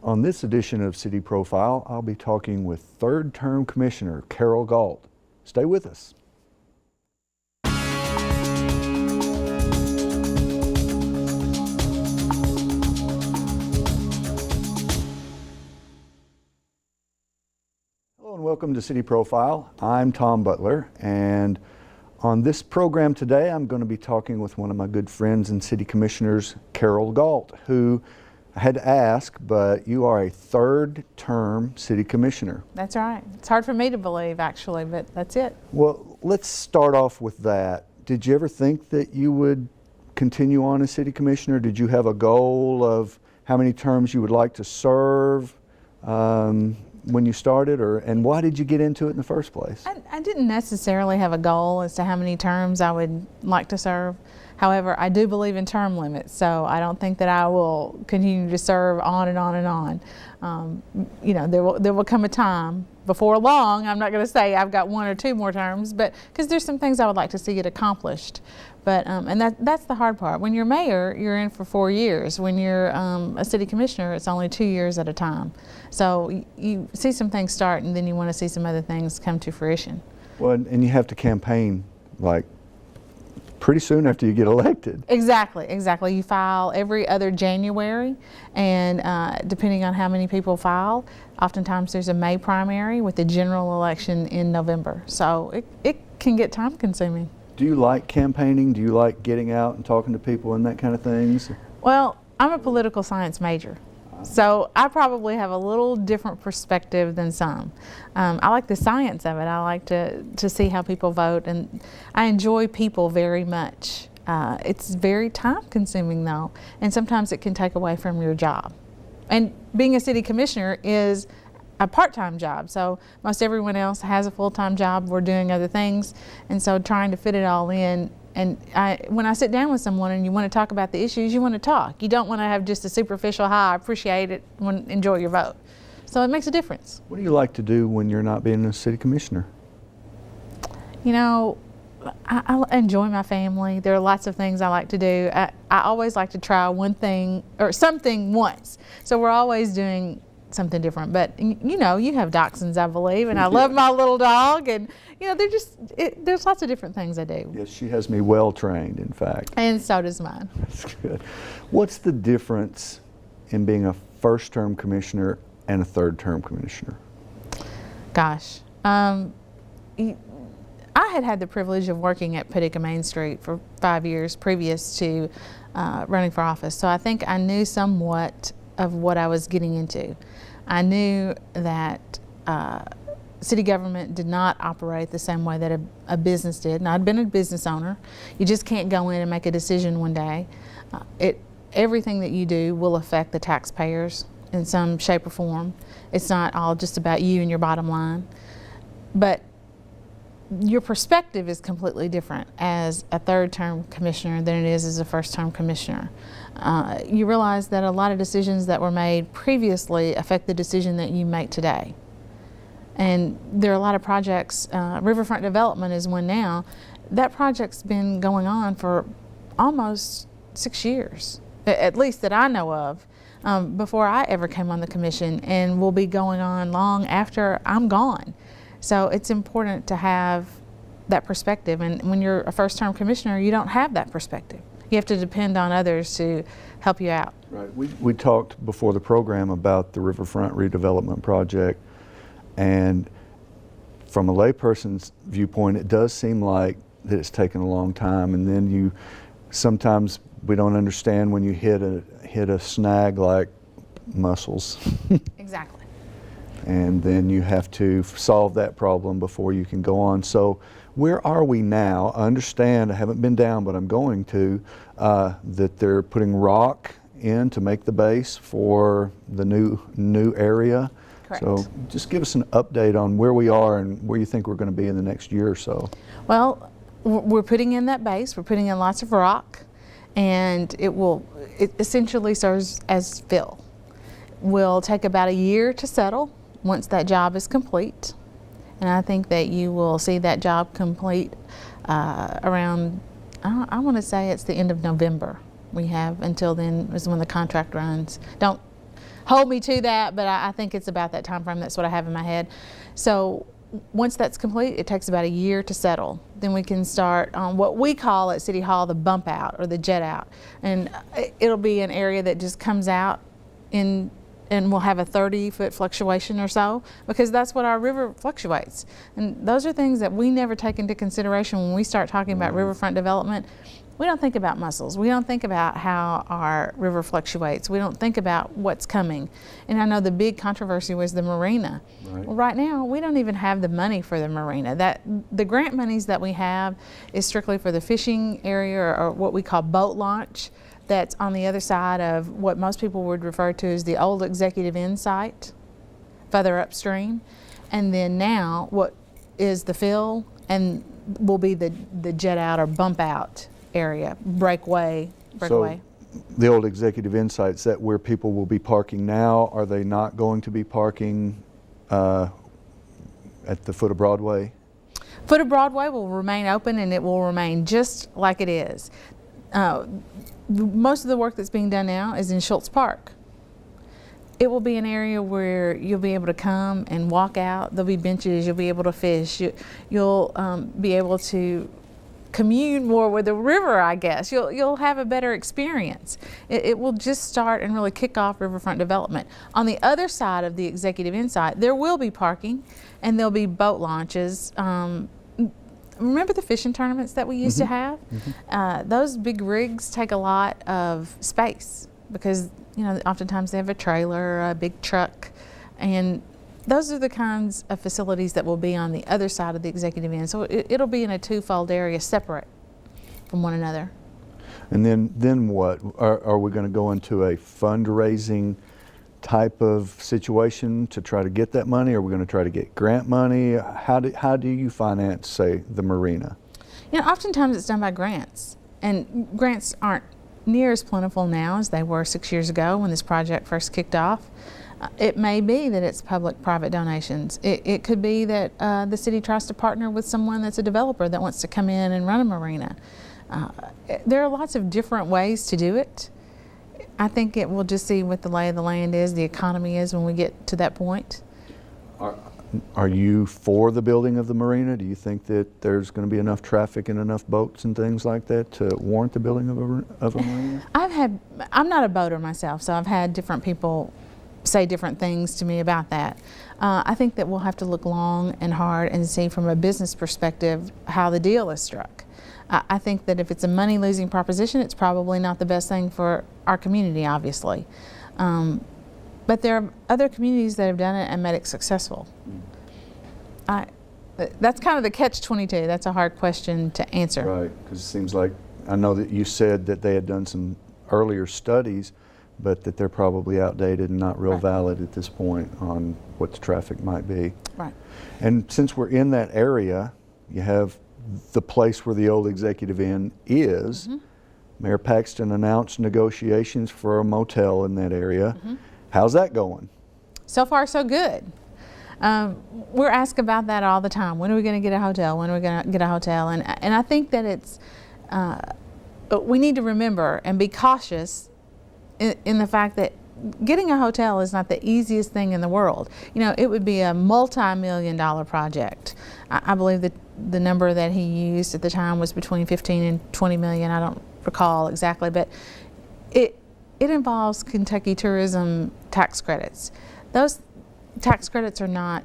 On this edition of City Profile, I'll be talking with third-term Commissioner Carroll Gault. Stay with us. Hello and welcome to City Profile. I'm Tom Butler, and on this program today I'm going to be talking with one of my good friends and City Commissioners, Carroll Gault, who I had to ask, but you are a third-term City Commissioner. That's right. It's hard for me to believe, actually, but that's it. Well, let's start off with that. Did you ever think that you would continue on as City Commissioner? Did you have a goal of how many terms you would like to serve when you started, and why did you get into it in the first place? I didn't necessarily have a goal as to how many terms I would like to serve. However, I do believe in term limits, so I don't think that I will continue to serve on and on and on. You know, there will come a time before long. I'm not going to say I've got 1 or 2 more terms, but because there's some things I would like to see get accomplished. But and that's the hard part. When you're mayor, you're in for 4 years. When you're a city commissioner, it's only 2 years at a time. So you see some things start, and then you want to see some other things come to fruition. Well, and you have to campaign like pretty soon after you get elected. Exactly. You file every other January, and depending on how many people file, oftentimes there's a May primary with the general election in November. So it can get time consuming. Do you like campaigning? Do you like getting out and talking to people and that kind of things? Well, I'm a political science major, so I probably have a little different perspective than some. I like the science of it. I like to see how people vote, and I enjoy people very much. It's very time consuming though, and sometimes it can take away from your job. And being a city commissioner is a part-time job, so most everyone else has a full-time job. We're doing other things, and so trying to fit it all in. And when I sit down with someone and you want to talk about the issues, you want to talk. You don't want to have just a superficial, hi, I appreciate it, enjoy your vote. So it makes a difference. What do you like to do when you're not being a city commissioner? You know, I enjoy my family. There are lots of things I like to do. I always like to try one thing or something once. So we're always doing something different. But you know, you have dachshunds, I believe, and I love my little dog, and you know, there's lots of different things I do. Yes, she has me well trained, in fact. And so does mine. That's good. What's the difference in being a first-term commissioner and a third-term commissioner? Gosh, I had the privilege of working at Paducah Main Street for 5 years previous to running for office, so I think I knew somewhat of what I was getting into. I knew that city government did not operate the same way that a business did. And I'd been a business owner. You just can't go in and make a decision one day. Everything that you do will affect the taxpayers in some shape or form. It's not all just about you and your bottom line. But your perspective is completely different as a third-term commissioner than it is as a first-term commissioner. You realize that a lot of decisions that were made previously affect the decision that you make today. And there are a lot of projects. Riverfront Redevelopment is one now. That project's been going on for almost 6 years, at least that I know of, before I ever came on the commission, and will be going on long after I'm gone. So it's important to have that perspective, and when you're a first-term commissioner, you don't have that perspective. You have to depend on others to help you out. Right. We talked before the program about the Riverfront Redevelopment Project, and from a layperson's viewpoint, it does seem like that it's taken a long time, and then sometimes we don't understand when you hit a snag like mussels. Exactly. And then you have to solve that problem before you can go on. So where are we now? I understand, I haven't been down, but I'm going to, that they're putting rock in to make the base for the new area. Correct. So just give us an update on where we are and where you think we're going to be in the next year or so. Well, we're putting in that base, we're putting in lots of rock, and it essentially serves as fill. Will take about a year to settle once that job is complete, and I think that you will see that job complete around, I want to say it's the end of November. We have until then is when the contract runs. Don't hold me to that, but I think it's about that time frame. That's what I have in my head. So once that's complete, it takes about a year to settle. Then we can start on what we call at City Hall the bump out or the jet out. And it'll be an area that just comes out in, and we'll have a 30-foot fluctuation or so, because that's what our river fluctuates. And those are things that we never take into consideration when we start talking about riverfront development. We don't think about mussels. We don't think about how our river fluctuates. We don't think about what's coming. And I know the big controversy was the marina. Right. Well, right now, we don't even have the money for the marina. The grant monies that we have is strictly for the fishing area, or what we call boat launch. That's on the other side of what most people would refer to as the old Executive Inn site, further upstream. And then now, what is the fill and will be the jet out or bump out area, breakaway. So the old Executive Inn site, is that where people will be parking now? Are they not going to be parking at the foot of Broadway? Foot of Broadway will remain open, and it will remain just like it is. Most of the work that's being done now is in Schultz Park. It will be an area where you'll be able to come and walk out. There'll be benches. You'll be able to fish. You'll be able to commune more with the river, I guess. You'll have a better experience. It will just start and really kick off riverfront development. On the other side of the Executive Inn site, there will be parking, and there'll be boat launches. Remember the fishing tournaments that we used to have? Those big rigs take a lot of space because, you know, oftentimes they have a trailer, a big truck, and those are the kinds of facilities that will be on the other side of the Executive Inn. So it'll be in a twofold area, separate from one another. And then what? Are we going to go into a fundraising type of situation to try to get that money? Are we going to try to get grant money? How do you finance, say, the marina? You know, oftentimes it's done by grants, and grants aren't near as plentiful now as they were 6 years ago when this project first kicked off. It may be that it's public-private donations. It could be that the city tries to partner with someone that's a developer that wants to come in and run a marina. There are lots of different ways to do it. I think it will just see what the lay of the land is, the economy is when we get to that point. Are you for the building of the marina? Do you think that there's going to be enough traffic and enough boats and things like that to warrant the building of a marina? I'm not a boater myself, so I've had different people say different things to me about that. I think that we'll have to look long and hard and see from a business perspective how the deal is struck. I think that if it's a money-losing proposition, it's probably not the best thing for our community, obviously. But there are other communities that have done it and made it successful. That's kind of the catch-22. That's a hard question to answer. Right, because it seems like, I know that you said that they had done some earlier studies, but that they're probably outdated and not real valid at this point on what the traffic might be. Right. And since we're in that area, you have the place where the old Executive Inn is. Mayor Paxton announced negotiations for a motel in that area. How's that going? So far, so good. We're asked about that all the time. When are we going to get a hotel? When are we going to get a hotel? And I think that it's, we need to remember and be cautious in the fact that getting a hotel is not the easiest thing in the world. You know, it would be a multi-million-dollar project. I believe that the number that he used at the time was between 15 and 20 million. I don't recall exactly, but it involves Kentucky tourism tax credits. Those tax credits are not,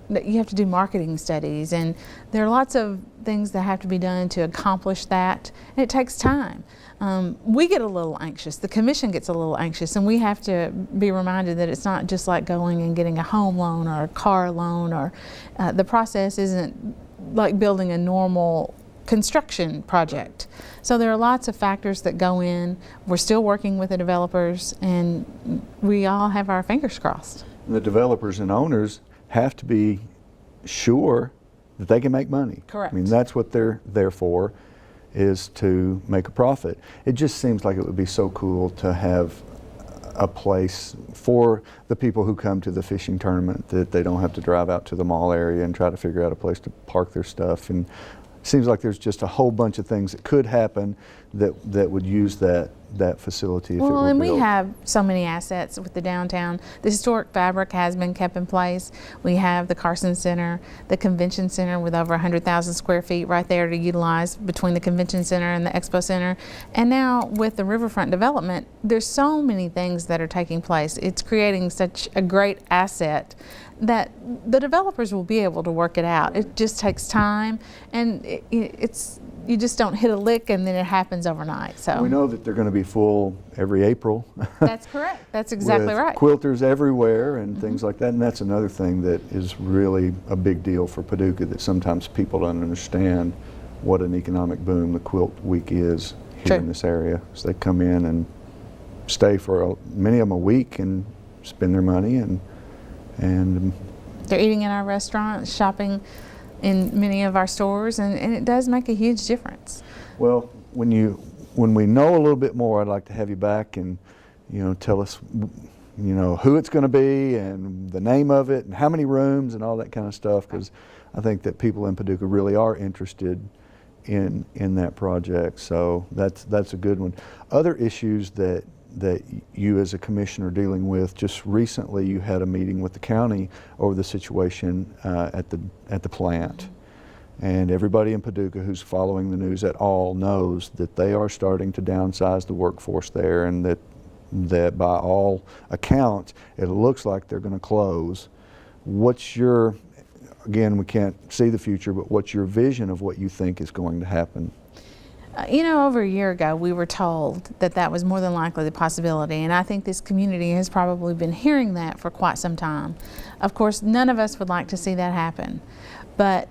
you have to do marketing studies, and there are lots of things that have to be done to accomplish that, and it takes time. We get a little anxious, the commission gets a little anxious, and we have to be reminded that it's not just like going and getting a home loan or a car loan, or the process isn't like building a normal construction project. So there are lots of factors that go in. We're still working with the developers, and we all have our fingers crossed. The developers and owners have to be sure that they can make money. Correct. I mean, that's what they're there for, is to make a profit. It just seems like it would be so cool to have a place for the people who come to the fishing tournament, that they don't have to drive out to the mall area and try to figure out a place to park their stuff. And it seems like there's just a whole bunch of things that could happen that would use that that facility if it Well, were and built. we have so many assets with the downtown. The historic fabric has been kept in place. We have the Carson Center, the Convention Center with over 100,000 square feet right there to utilize between the Convention Center and the Expo Center. And now with the Riverfront development, there's so many things that are taking place. It's creating such a great asset that the developers will be able to work it out. It just takes time, and you just don't hit a lick and then it happens overnight. So We know that they're going to be full every April. that's correct. That's exactly with right. Quilters everywhere and things like that, and that's another thing that is really a big deal for Paducah, that sometimes people don't understand what an economic boom the Quilt Week is here True. in this area. So they come in and stay for many of them a week and spend their money, and They're eating in our restaurants, shopping in many of our stores, and it does make a huge difference. well, when we know a little bit more, I'd like to have you back and tell us who it's going to be and the name of it and how many rooms and all that kind of stuff, because I think that people in Paducah really are interested in that project. So that's a good one. Other issues that you as a commissioner are dealing with, just recently you had a meeting with the county over the situation at the plant. And everybody in Paducah who's following the news at all knows that they are starting to downsize the workforce there, and that by all accounts it looks like they're going to close. What's your, again, we can't see the future, but what's your vision of what you think is going to happen? Over a year ago, we were told that was more than likely the possibility, and I think this community has probably been hearing that for quite some time. Of course, none of us would like to see that happen, but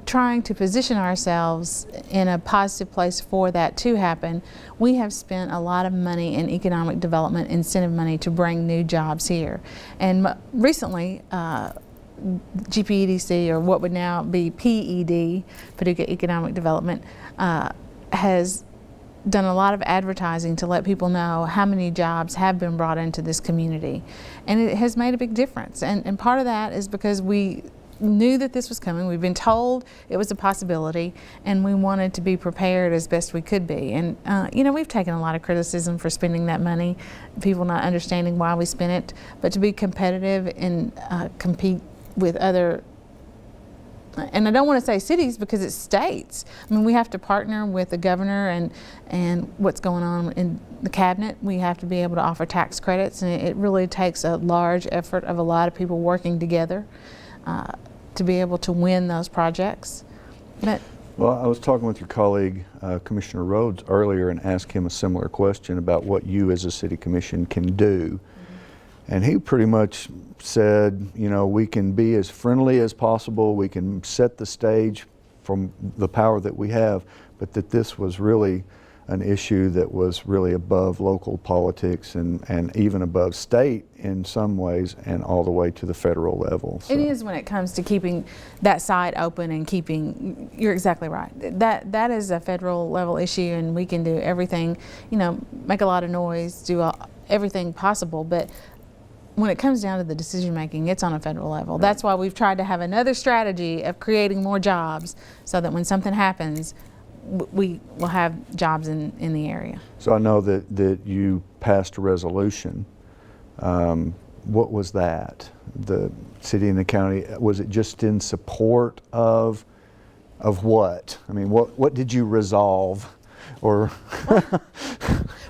trying to position ourselves in a positive place for that to happen, we have spent a lot of money in economic development incentive money to bring new jobs here. And recently, GPEDC, or what would now be PED, Paducah Economic Development, has done a lot of advertising to let people know how many jobs have been brought into this community. And it has made a big difference. And part of that is because we knew that this was coming. We've been told it was a possibility, and we wanted to be prepared as best we could be. And we've taken a lot of criticism for spending that money, people not understanding why we spent it, but to be competitive and compete with other, and I don't want to say cities because it's states. I mean, we have to partner with the governor and what's going on in the cabinet. We have to be able to offer tax credits, and it really takes a large effort of a lot of people working together to be able to win those projects. Well, I was talking with your colleague, Commissioner Rhodes, earlier, and asked him a similar question about what you as a city commission can do. And he pretty much said, we can be as friendly as possible, we can set the stage from the power that we have, but that this was really an issue that was really above local politics and even above state in some ways, and all the way to the federal level. So. It is when it comes to keeping that site open and keeping, you're exactly right. That is a federal level issue, and we can do everything, make a lot of noise, do everything possible, but when it comes down to the decision making, it's on a federal level. Right. That's why we've tried to have another strategy of creating more jobs, so that when something happens, we will have jobs in the area. So I know that you passed a resolution. What was that? The city and the county, was it just in support of what? I mean, what did you resolve? Or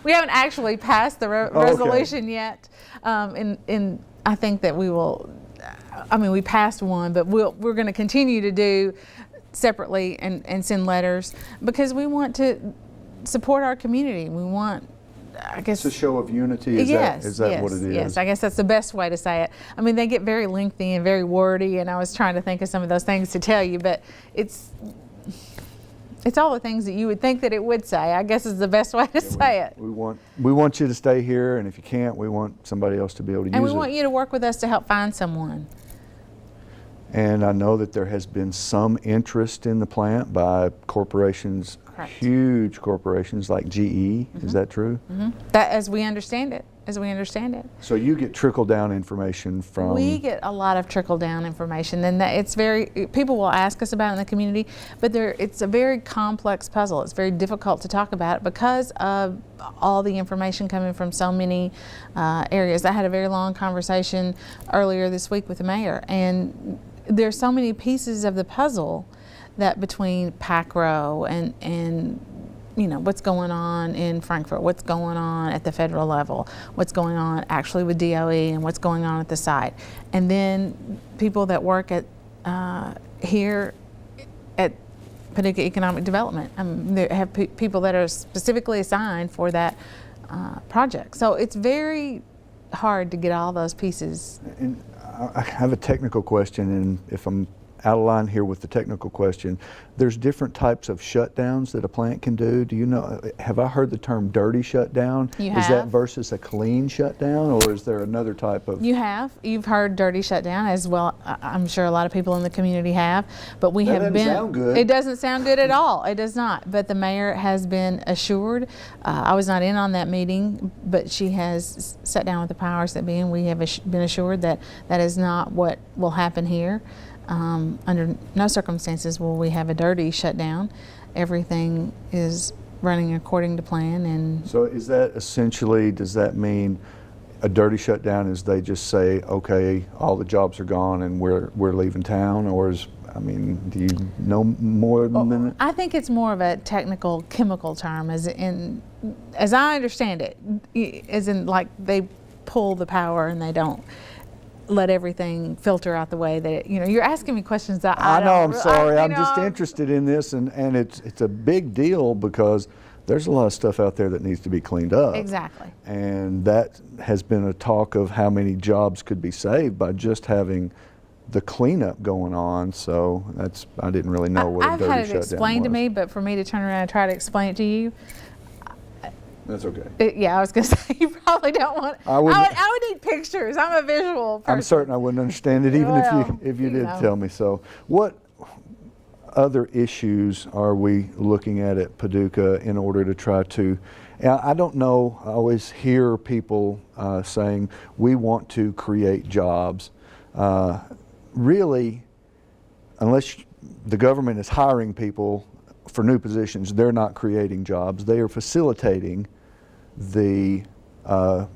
we haven't actually passed the resolution yet. And I think that we will. I mean, we passed one, but we're going to continue to do separately and send letters, because we want to support our community. We want, I guess, it's a show of unity. Is that what it is? Yes, I guess that's the best way to say it. I mean, they get very lengthy and very wordy, and I was trying to think of some of those things to tell you, but it's all the things that you would think that it would say, I guess, is the best way to say it. We want you to stay here, and if you can't, we want somebody else to be able to use it. And we want you to work with us to help find someone. And I know that there has been some interest in the plant by corporations, Correct. Huge corporations like GE. Mm-hmm. Is that true? Mm-hmm. That, as we understand it. as we understand it. So you get trickle-down information from... We get a lot of trickle-down information, and it's very, people will ask us about it in the community, but it's a very complex puzzle. It's very difficult to talk about because of all the information coming from so many areas. I had a very long conversation earlier this week with the mayor, and there's so many pieces of the puzzle that between PACRO and you know, what's going on in Frankfurt, what's going on at the federal level, what's going on actually with DOE, and what's going on at the site. And then people that work at here at Paducah Economic Development, they have people that are specifically assigned for that project. So it's very hard to get all those pieces. And I have a technical question, and if I'm out of line here with the technical question, there's different types of shutdowns that a plant can do. Do you know, have I heard the term dirty shutdown? You Is that have. versus a clean shutdown, or is there another type of? You've heard dirty shutdown as well. I'm sure a lot of people in the community have, but we That have been. doesn't sound good. It doesn't sound good at all. It does not. But the mayor has been assured. I was not in on that meeting, but she has sat down with the powers that be, and we have been assured that that is not what will happen here. Under no circumstances will we have a dirty shutdown. Everything is running according to plan. And So is that essentially, does that mean a dirty shutdown is they just say, okay, all the jobs are gone and we're leaving town, or is, I mean, do you know more than that? I think it's more of a technical chemical term, as I understand it, as in like they pull the power and they don't let everything filter out the way that you're asking me questions that I know, don't. I'm sorry. I'm know, just interested in this, and it's a big deal because there's a lot of stuff out there that needs to be cleaned up. Exactly. And that has been a talk of how many jobs could be saved by just having the cleanup going on. So I didn't really know what a I've dirty had it shutdown explained to was. me, but for me to turn around and try to explain it to you, That's okay. yeah, I was going to say you probably don't want. I I would need pictures. I'm a visual person. I'm certain I wouldn't understand it even Well, if you did know. tell me so. What other issues are we looking at Paducah in order to try to, I don't know, I always hear people saying we want to create jobs. Really, unless the government is hiring people for new positions, they're not creating jobs. They are facilitating the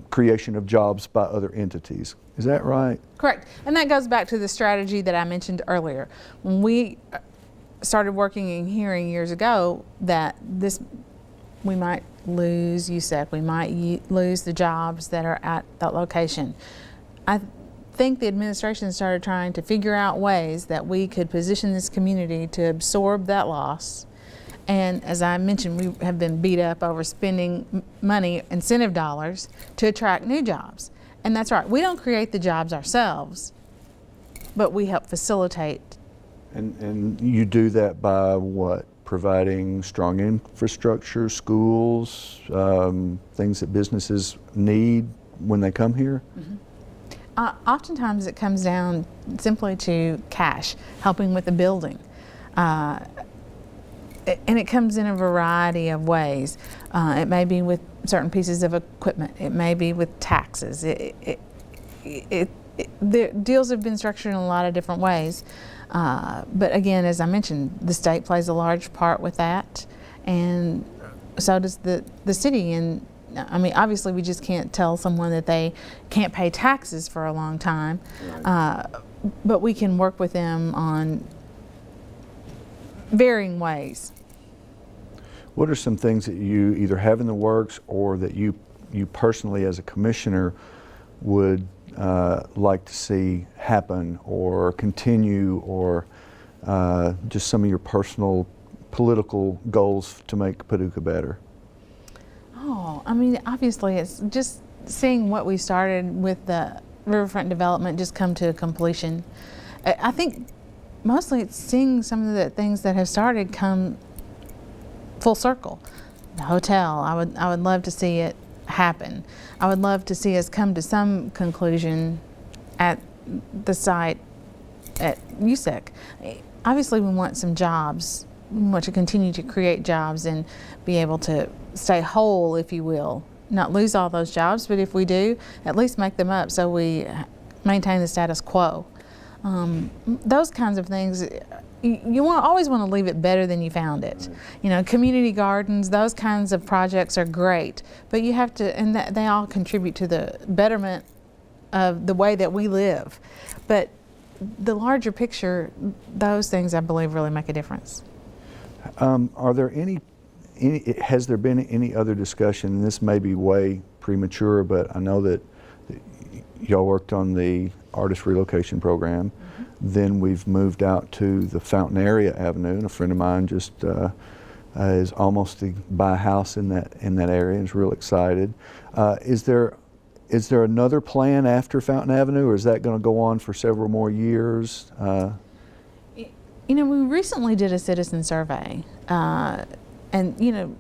creation of jobs by other entities. Is that right? Correct. And that goes back to the strategy that I mentioned earlier. When we started working in hearing years ago, that we might lose USEC, we might lose the jobs that are at that location. I think the administration started trying to figure out ways that we could position this community to absorb that loss. And as I mentioned, we have been beat up over spending money, incentive dollars, to attract new jobs. And that's right, we don't create the jobs ourselves, but we help facilitate. And you do that by what? Providing strong infrastructure, schools, things that businesses need when they come here? Mm-hmm. Oftentimes it comes down simply to cash, helping with the building. And it comes in a variety of ways. It may be with certain pieces of equipment. It may be with taxes. The deals have been structured in a lot of different ways. But again, as I mentioned, the state plays a large part with that, and so does the city. And I mean, obviously, we just can't tell someone that they can't pay taxes for a long time, right. But we can work with them on varying ways. What are some things that you either have in the works or that you personally as a commissioner would like to see happen or continue, or just some of your personal political goals to make Paducah better? Oh, I mean, obviously it's just seeing what we started with the Riverfront development just come to completion. I think mostly it's seeing some of the things that have started come full circle. The hotel, I would love to see it happen. I would love to see us come to some conclusion at the site at USEC. Obviously, we want some jobs. We want to continue to create jobs and be able to stay whole, if you will, not lose all those jobs, but if we do, at least make them up so we maintain the status quo. Those kinds of things, you always want to leave it better than you found it. Right. You know, community gardens, those kinds of projects are great, but you have to, and they all contribute to the betterment of the way that we live. But the larger picture, those things I believe really make a difference. Are there has there been any other discussion, and this may be way premature, but I know that y'all worked on the artist relocation program. Mm-hmm. Then we've moved out to the Fountain Area Avenue, and a friend of mine just is almost to buy a house in that area and is real excited. Is there another plan after Fountain Avenue, or is that going to go on for several more years? You know, we recently did a citizen survey, and you know,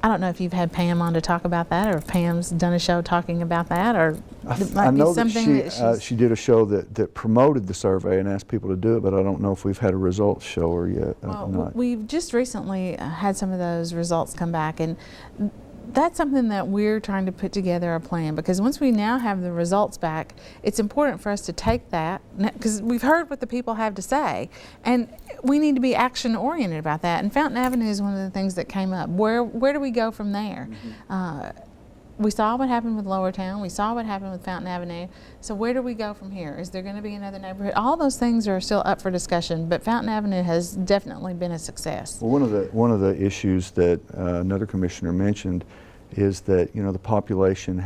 I don't know if you've had Pam on to talk about that, or if Pam's done a show talking about that, or it might I know be something that she did a show that promoted the survey and asked people to do it, but I don't know if we've had a results show or yet. Well, we've just recently had some of those results come back, and that's something that we're trying to put together a plan, because once we now have the results back, it's important for us to take that, because we've heard what the people have to say, and we need to be action oriented about that. And Fountain Avenue is one of the things that came up. Where do we go from there? Mm-hmm. We saw what happened with Lower Town. We saw what happened with Fountain Avenue. So where do we go from here? Is there going to be another neighborhood? All those things are still up for discussion, but Fountain Avenue has definitely been a success. Well, one of the issues that another commissioner mentioned is that, you know, the population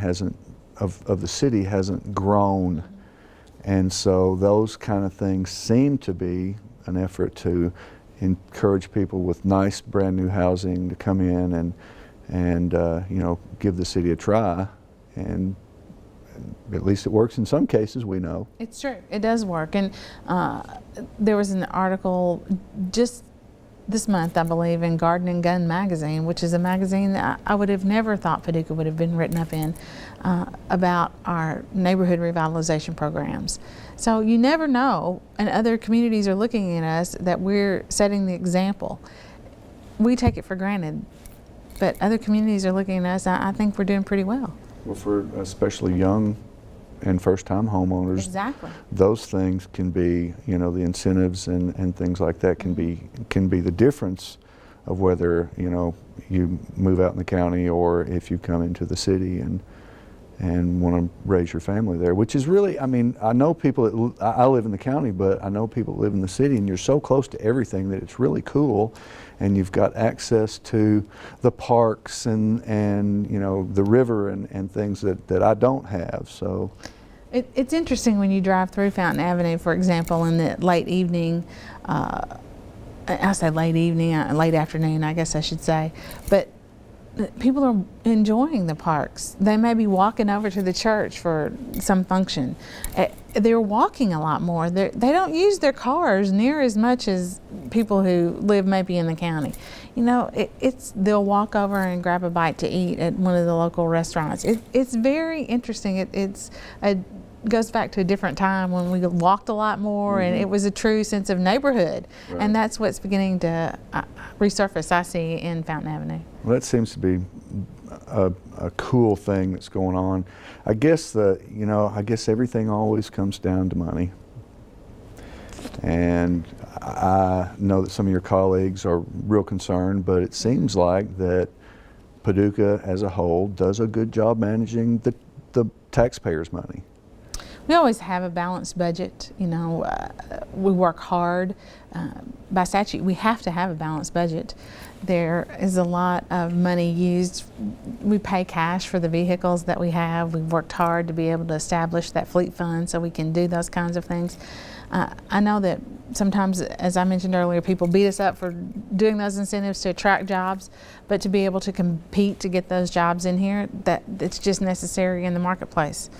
of the city hasn't grown, and so those kind of things seem to be an effort to encourage people with nice brand new housing to come in and you know, give the city a try, and at least it works in some cases, we know. It's true, it does work. And there was an article just this month, I believe, in Garden and Gun magazine, which is a magazine that I would have never thought Paducah would have been written up in, about our neighborhood revitalization programs. So you never know, and other communities are looking at us, that we're setting the example. We take it for granted, but other communities are looking at us. I think we're doing pretty well. Well, for especially young and first-time homeowners, exactly, those things can be, you know, the incentives and things like that can be the difference of whether, you know, you move out in the county or if you come into the city and want to raise your family there, which is really, I mean, I know people that, I live in the county, but I know people that live in the city, and you're so close to everything that it's really cool, and you've got access to the parks and you know, the river and things that I don't have. So it's interesting when you drive through Fountain Avenue, for example, in the late evening, I say late evening, late afternoon, I guess I should say, but people are enjoying the parks. They may be walking over to the church for some function. They're walking a lot more. They don't use their cars near as much as people who live maybe in the county. You know, they'll walk over and grab a bite to eat at one of the local restaurants. It's very interesting. It goes back to a different time when we walked a lot more, and it was a true sense of neighborhood. Right. And that's what's beginning to resurface, I see, in Fountain Avenue. Well, that seems to be a cool thing that's going on. I guess I guess everything always comes down to money. And I know that some of your colleagues are real concerned, but it seems like that Paducah as a whole does a good job managing the taxpayers' money. We always have a balanced budget. You know, we work hard. By statute, we have to have a balanced budget. There is a lot of money used. We pay cash for the vehicles that we have. We've worked hard to be able to establish that fleet fund so we can do those kinds of things. I know that sometimes, as I mentioned earlier, people beat us up for doing those incentives to attract jobs, but to be able to compete to get those jobs in here, it's just necessary in the marketplace.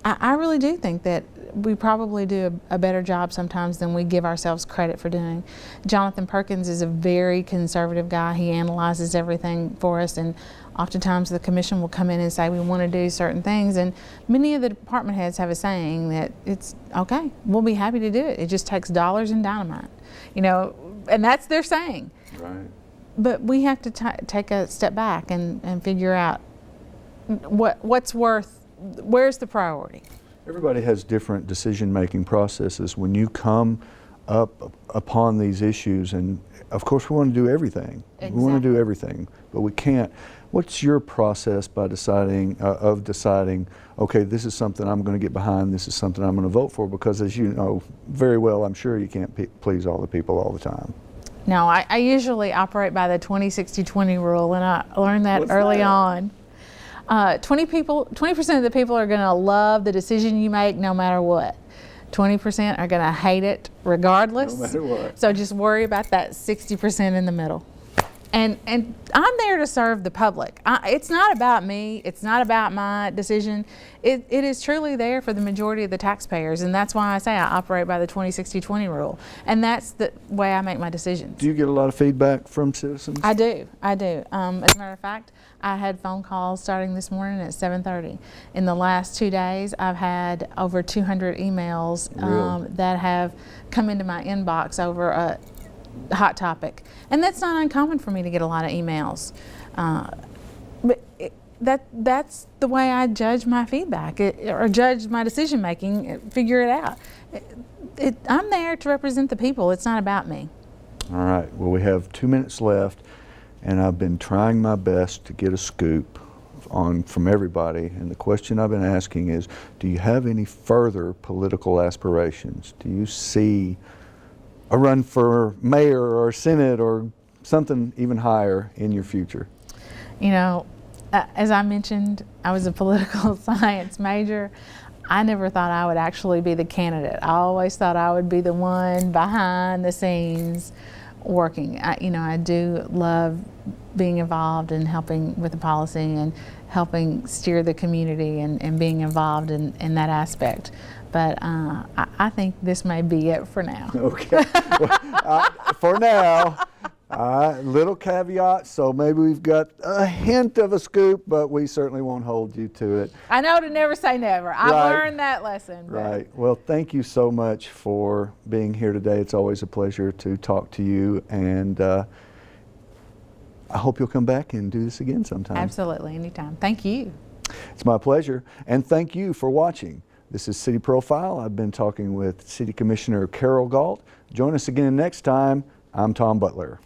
I really do think that we probably do a better job sometimes than we give ourselves credit for doing. Jonathan Perkins is a very conservative guy. He analyzes everything for us, and oftentimes the commission will come in and say we want to do certain things, and many of the department heads have a saying that it's okay, we'll be happy to do it. It just takes dollars and dynamite, you know, and that's their saying. Right. but we have to take a step back and figure out where's the priority. Everybody has different decision-making processes. When you come up upon these issues, and of course we want to do everything. Exactly. We want to do everything, but we can't. What's your process by deciding, okay, this is something I'm going to get behind, this is something I'm going to vote for? Because as you know very well, I'm sure you can't please all the people all the time. No, I usually operate by the 20-60-20 rule, and I learned that early on. 20% of the people are going to love the decision you make no matter what. 20% are going to hate it regardless. No matter what. So just worry about that 60% in the middle. And I'm there to serve the public. It's not about me. It's not about my decision. It is truly there for the majority of the taxpayers, and that's why I say I operate by the 20-60-20 rule. And that's the way I make my decisions. Do you get a lot of feedback from citizens? I do. As a matter of fact, I had phone calls starting this morning at 7:30. In the last 2 days, I've had over 200 emails that have come into my inbox over a hot topic, and that's not uncommon for me to get a lot of emails. But that's the way I judge my feedback or judge my decision making. Figure it out. I'm there to represent the people. It's not about me. All right. Well, we have 2 minutes left, and I've been trying my best to get a scoop from everybody. And the question I've been asking is, do you have any further political aspirations? Do you see a run for mayor or senate or something even higher in your future? You know, as I mentioned, I was a political science major. I never thought I would actually be the candidate. I always thought I would be the one behind the scenes working. I do love being involved and helping with the policy and helping steer the community and being involved in that aspect. But I think this may be it for now. Okay. Well, for now, little caveat, so maybe we've got a hint of a scoop, but we certainly won't hold you to it. I know to never say never. I've learned that lesson. Right. Well, thank you so much for being here today. It's always a pleasure to talk to you, and I hope you'll come back and do this again sometime. Absolutely, anytime. Thank you. It's my pleasure, and thank you for watching. This is City Profile. I've been talking with City Commissioner Carroll Gault. Join us again next time. I'm Tom Butler.